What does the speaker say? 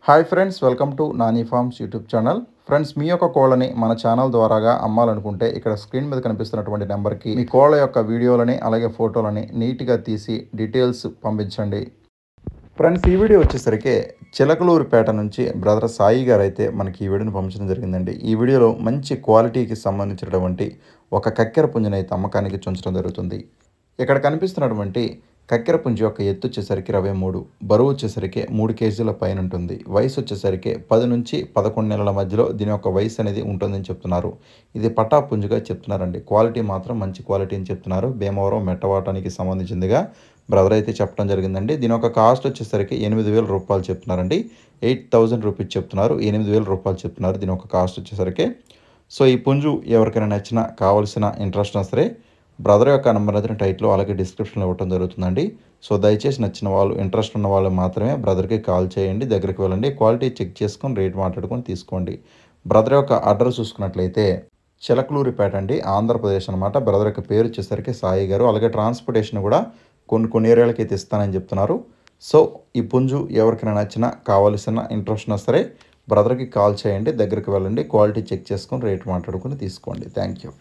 Hi friends, welcome to Nani farms YouTube channel. Friends, మీ యొక్క కోళ్ళని మన ఛానల్ ద్వారాగా అమ్మాలనుకుంటే ఇక్కడ స్క్రీన్ మీద కనిపిస్తున్నటువంటి నెంబర్కి మీ కోళ్ళ యొక్క వీడియోలని అలాగే ఫోటోలని నీట్గా తీసి డీటెయిల్స్ పంపించండి. ఫ్రెండ్స్, ఈ వీడియో వచ్చేసరికి చిలకలూరిపేట నుంచి బ్రదర్ సాయి గారు అయితే మనకి ఈ వీడియోని పంపించడం జరిగిందండి. ఈ వీడియోలో మంచి క్వాలిటీకి సంబంధించినటువంటి ఒక కక్కెర పుంజుని అయితే అమ్మకానికి ఉంచడం జరుగుతుంది. ఇక్కడ కనిపిస్తున్నటువంటి కక్కెర పుంజు యొక్క ఎత్తు వచ్చేసరికి 23, బరువు వచ్చేసరికి 3 కేజీల పైన ఉంటుంది. వయసు వచ్చేసరికి 10 నుంచి 11 నెలల మధ్యలో దీని యొక్క వయసు అనేది ఉంటుందని చెప్తున్నారు. ఇది పటా పుంజుగా చెప్తున్నారండి. క్వాలిటీ మాత్రం మంచి క్వాలిటీ అని చెప్తున్నారు. భీమవరం మెట్టవాటానికి సంబంధించిందిగా బ్రదర్ అయితే చెప్పడం జరిగిందండి. దీని యొక్క కాస్ట్ వచ్చేసరికి 8,000 రూపాయలు చెప్తున్నారండి. 8,000 రూపీస్ చెప్తున్నారు, 8,000 రూపాయలు చెప్తున్నారు దీని యొక్క కాస్ట్ వచ్చేసరికి. సో ఈ పుంజు ఎవరికైనా నచ్చినా, కావాల్సిన ఇంట్రెస్ట్ ఉన్నా సరే బ్రదర్ యొక్క నెంబర్ అయితే టైట్లో అలాగే డిస్క్రిప్షన్లో ఇవ్వడం జరుగుతుందండి. సో దయచేసి నచ్చిన వాళ్ళు, ఇంట్రెస్ట్ ఉన్న వాళ్ళు మాత్రమే బ్రదర్కి కాల్ చేయండి, దగ్గరికి వెళ్ళండి, క్వాలిటీ చెక్ చేసుకొని రేట్ మాట్లాడుకొని తీసుకోండి. బ్రదర్ యొక్క అడ్రస్ చూసుకున్నట్లయితే చిలకలూరిపేట అండి, ఆంధ్రప్రదేశ్ అనమాట. బ్రదర్ యొక్క పేరు వచ్చేసరికి సాయి గారు. అలాగే ట్రాన్స్పోర్టేషన్ కూడా కొన్ని ఏరియాలకి అయితే ఇస్తానని చెప్తున్నారు. సో ఈ పుంజు ఎవరికైనా నచ్చినా, కావాల్సిన ఇంట్రెస్ట్ ఉన్నా సరే బ్రదర్కి కాల్ చేయండి, దగ్గరికి వెళ్ళండి, క్వాలిటీ చెక్ చేసుకొని రేట్ మాట్లాడుకొని తీసుకోండి. Thank you.